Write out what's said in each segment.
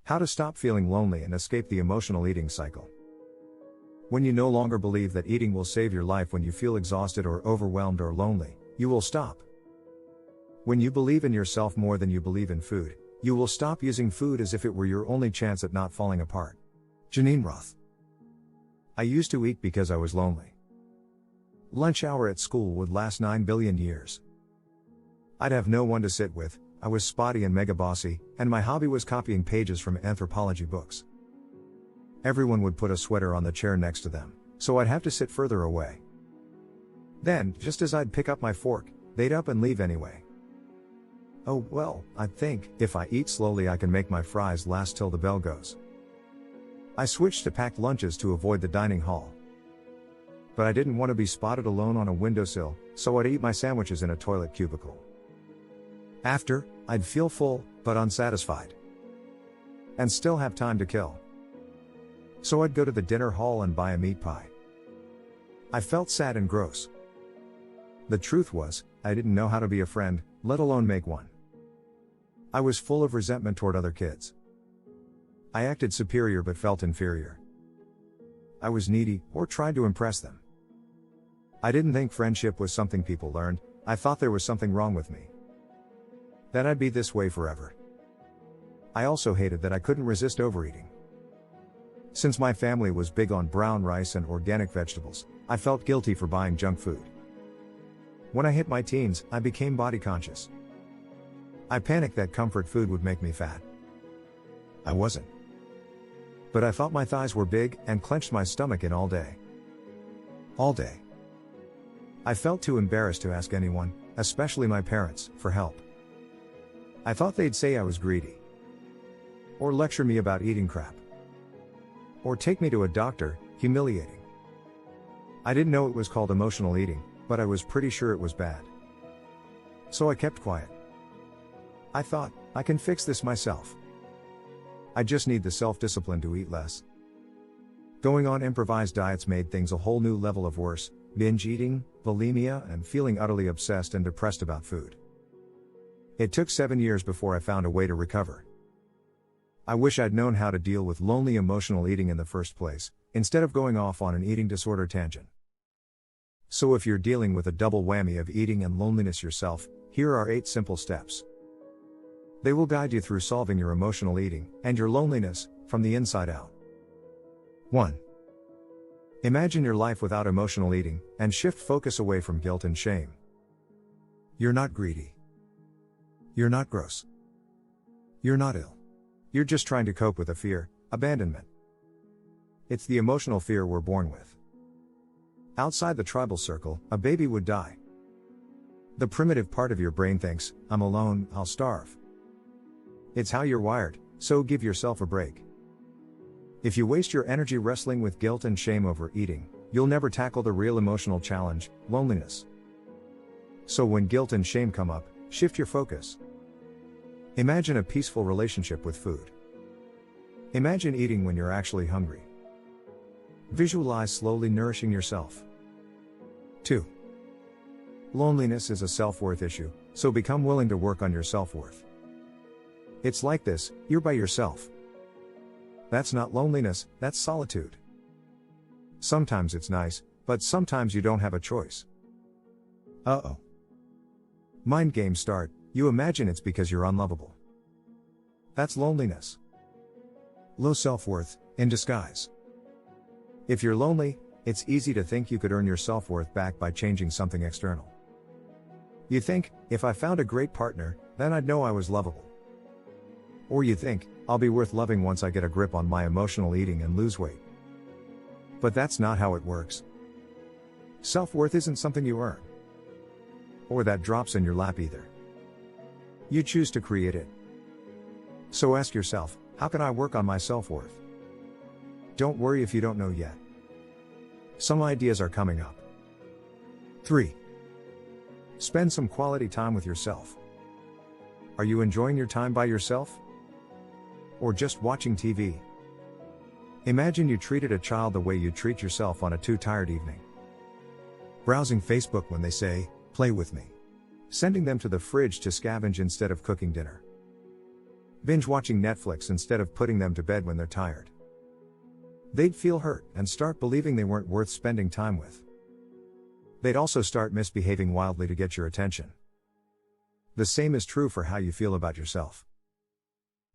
How to stop feeling lonely and escape the emotional eating cycle. When you no longer believe that eating will save your life when you feel exhausted or overwhelmed or lonely, you will stop. When you believe in yourself more than you believe in food, you will stop using food as if it were your only chance at not falling apart. Janine Roth. I used to eat because I was lonely. Lunch hour at school would last 9 billion years. I'd have no one to sit with, I was spotty and mega bossy, and my hobby was copying pages from anthropology books. Everyone would put a sweater on the chair next to them, so I'd have to sit further away. Then, just as I'd pick up my fork, they'd up and leave anyway. Oh well, I'd think, if I eat slowly I can make my fries last till the bell goes. I switched to packed lunches to avoid the dining hall. But I didn't want to be spotted alone on a windowsill, so I'd eat my sandwiches in a toilet cubicle. After, I'd feel full, but unsatisfied. And still have time to kill. So I'd go to the dinner hall and buy a meat pie. I felt sad and gross. The truth was, I didn't know how to be a friend, let alone make one. I was full of resentment toward other kids. I acted superior but felt inferior. I was needy, or tried to impress them. I didn't think friendship was something people learned, I thought there was something wrong with me. That I'd be this way forever. I also hated that I couldn't resist overeating. Since my family was big on brown rice and organic vegetables, I felt guilty for buying junk food. When I hit my teens, I became body conscious. I panicked that comfort food would make me fat. I wasn't. But I thought my thighs were big and clenched my stomach in all day. All day. I felt too embarrassed to ask anyone, especially my parents, for help. I thought they'd say I was greedy. Or lecture me about eating crap. Or take me to a doctor, humiliating. I didn't know it was called emotional eating, but I was pretty sure it was bad. So I kept quiet. I thought, I can fix this myself. I just need the self-discipline to eat less. Going on improvised diets made things a whole new level of worse, binge eating, bulimia, and feeling utterly obsessed and depressed about food. It took 7 years before I found a way to recover. I wish I'd known how to deal with lonely emotional eating in the first place, instead of going off on an eating disorder tangent. So if you're dealing with a double whammy of eating and loneliness yourself, here are 8 simple steps. They will guide you through solving your emotional eating and your loneliness from the inside out. 1. Imagine your life without emotional eating and shift focus away from guilt and shame. You're not greedy. You're not gross. You're not ill. You're just trying to cope with a fear, abandonment. It's the emotional fear we're born with. Outside the tribal circle, a baby would die. The primitive part of your brain thinks, I'm alone, I'll starve. It's how you're wired, so give yourself a break. If you waste your energy wrestling with guilt and shame over eating, you'll never tackle the real emotional challenge, loneliness. So when guilt and shame come up, shift your focus. Imagine a peaceful relationship with food. Imagine eating when you're actually hungry. Visualize slowly nourishing yourself. 2. Loneliness is a self-worth issue, so become willing to work on your self-worth. It's like this, you're by yourself. That's not loneliness, that's solitude. Sometimes it's nice, but sometimes you don't have a choice. Uh-oh. Mind games start, you imagine it's because you're unlovable. That's loneliness. Low self-worth, in disguise. If you're lonely, it's easy to think you could earn your self-worth back by changing something external. You think, if I found a great partner, then I'd know I was lovable. Or you think, I'll be worth loving once I get a grip on my emotional eating and lose weight. But that's not how it works. Self-worth isn't something you earn. Or that drops in your lap either. You choose to create it. So ask yourself, how can I work on my self-worth? Don't worry if you don't know yet. Some ideas are coming up. 3. Spend some quality time with yourself. Are you enjoying your time by yourself? Or just watching TV? Imagine you treated a child the way you treat yourself on a too tired evening. Browsing Facebook when they say, play with me. Sending them to the fridge to scavenge instead of cooking dinner. binge watching Netflix instead of putting them to bed when they're tired. They'd feel hurt and start believing they weren't worth spending time with. They'd also start misbehaving wildly to get your attention. The same is true for how you feel about yourself.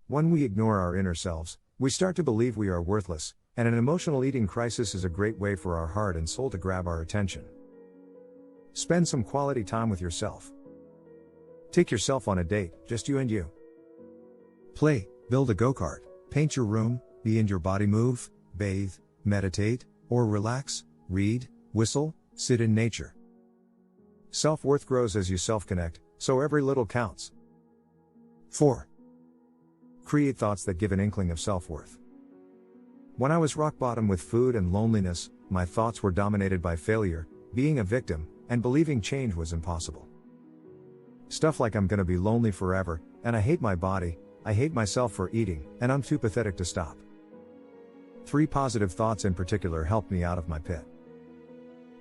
When we ignore our inner selves, we start to believe we are worthless, and an emotional eating crisis is a great way for our heart and soul to grab our attention. Spend some quality time with yourself. Take yourself on a date, just you and you. Play, build a go-kart, paint your room, be in your body, move, bathe, meditate, or relax, read, whistle, sit in nature. Self-worth grows as you self-connect, so every little counts. 4. Create thoughts that give an inkling of self-worth. When I was rock bottom with food and loneliness, my thoughts were dominated by failure, being a victim, and believing change was impossible. Stuff like I'm gonna be lonely forever, and I hate my body, I hate myself for eating, and I'm too pathetic to stop. 3 positive thoughts in particular helped me out of my pit.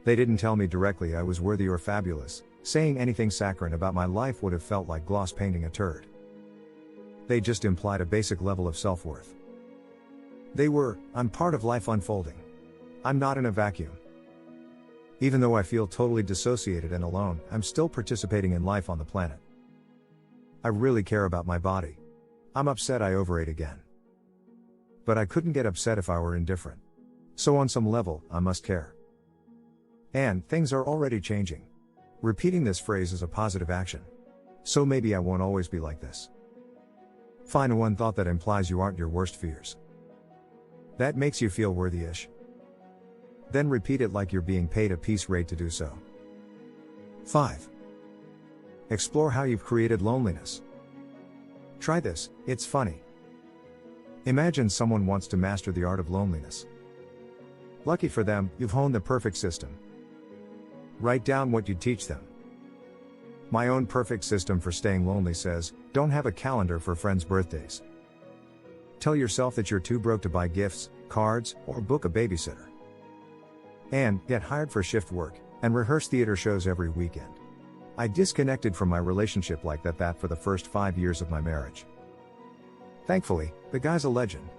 They didn't tell me directly I was worthy or fabulous. Saying anything saccharine about my life would have felt like gloss painting a turd. They just implied a basic level of self-worth. They were, I'm part of life unfolding. I'm not in a vacuum. Even though I feel totally dissociated and alone, I'm still participating in life on the planet. I really care about my body. I'm upset I overate again. But I couldn't get upset if I were indifferent. So on some level, I must care. And things are already changing. Repeating this phrase is a positive action. So maybe I won't always be like this. Find one thought that implies you aren't your worst fears. That makes you feel worthy-ish. Then repeat it like you're being paid a piece rate to do so. 5. Explore how you've created loneliness. Try this, it's funny. Imagine someone wants to master the art of loneliness. Lucky for them, you've honed the perfect system. Write down what you'd teach them. My own perfect system for staying lonely says, don't have a calendar for friends' birthdays. Tell yourself that you're too broke to buy gifts, cards, or book a babysitter. And get hired for shift work, and rehearse theater shows every weekend. I disconnected from my relationship like that for the first 5 years of my marriage. Thankfully, the guy's a legend.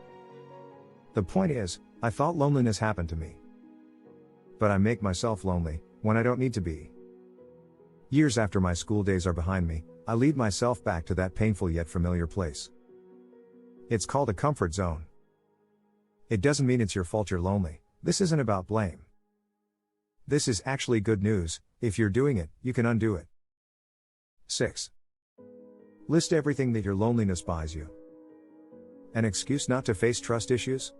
The point is, I thought loneliness happened to me. But I make myself lonely, when I don't need to be. Years after my school days are behind me, I lead myself back to that painful yet familiar place. It's called a comfort zone. It doesn't mean it's your fault you're lonely. This isn't about blame. This is actually good news. If you're doing it, you can undo it. 6. List everything that your loneliness buys you. An excuse not to face trust issues?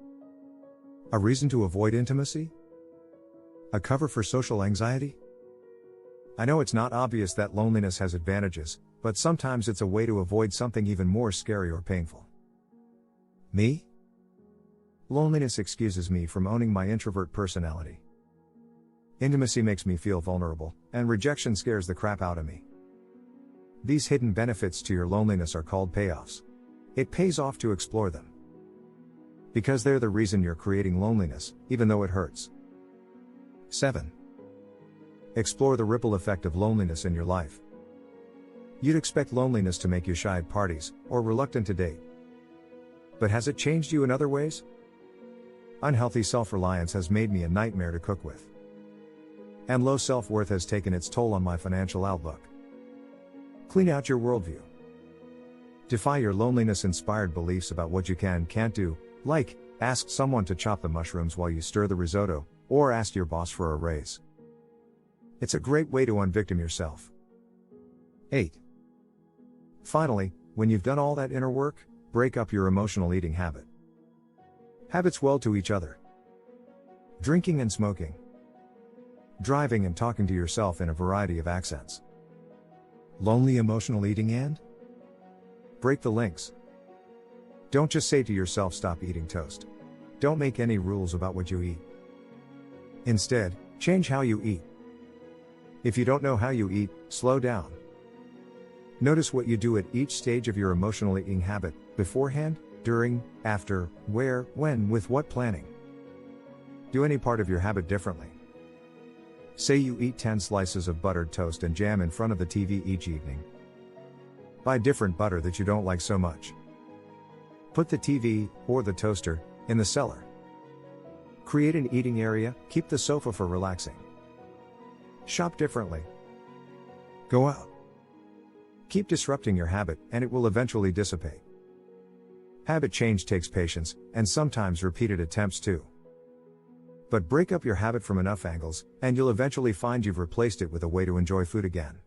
A reason to avoid intimacy? A cover for social anxiety? I know it's not obvious that loneliness has advantages, but sometimes it's a way to avoid something even more scary or painful. Me? Loneliness excuses me from owning my introvert personality. Intimacy makes me feel vulnerable, and rejection scares the crap out of me. These hidden benefits to your loneliness are called payoffs. It pays off to explore them. Because they're the reason you're creating loneliness, even though it hurts. 7. Explore the ripple effect of loneliness in your life. You'd expect loneliness to make you shy at parties, or reluctant to date. But has it changed you in other ways? Unhealthy self-reliance has made me a nightmare to cook with. And low self-worth has taken its toll on my financial outlook. Clean out your worldview. Defy your loneliness-inspired beliefs about what you can and can't do, like, ask someone to chop the mushrooms while you stir the risotto, or ask your boss for a raise. It's a great way to unvictim yourself. 8. Finally, when you've done all that inner work, break up your emotional eating habit. Habits well to each other. Drinking and smoking. Driving and talking to yourself in a variety of accents. Lonely emotional eating and? Break the links. Don't just say to yourself stop eating toast. Don't make any rules about what you eat. Instead, change how you eat. If you don't know how you eat, slow down. Notice what you do at each stage of your emotional eating habit, beforehand, during, after, where, when, with what planning. Do any part of your habit differently. Say you eat 10 slices of buttered toast and jam in front of the TV each evening. Buy different butter that you don't like so much. Put the TV, or the toaster, in the cellar. Create an eating area, keep the sofa for relaxing. Shop differently. Go out. Keep disrupting your habit, and it will eventually dissipate. Habit change takes patience, and sometimes repeated attempts too. But break up your habit from enough angles, and you'll eventually find you've replaced it with a way to enjoy food again.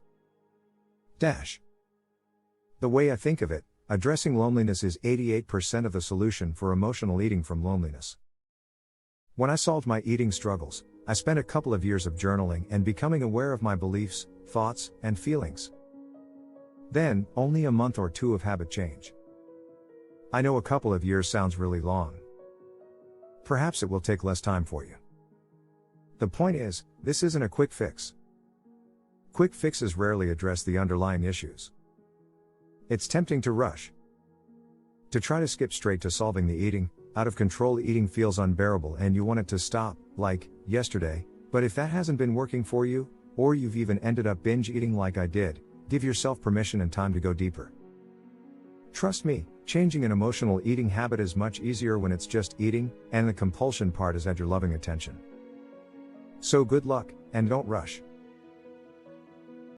The way I think of it, addressing loneliness is 88% of the solution for emotional eating from loneliness. When I solved my eating struggles, I spent a couple of years of journaling and becoming aware of my beliefs, thoughts, and feelings. Then, only a month or two of habit change. I know a couple of years sounds really long. Perhaps it will take less time for you. The point is, this isn't a quick fix. Quick fixes rarely address the underlying issues. It's tempting to rush. To try to skip straight to solving the eating, out of control eating feels unbearable and you want it to stop, like yesterday, but if that hasn't been working for you, or you've even ended up binge eating like I did, give yourself permission and time to go deeper. Trust me, changing an emotional eating habit is much easier when it's just eating, and the compulsion part is at your loving attention. So good luck, and don't rush.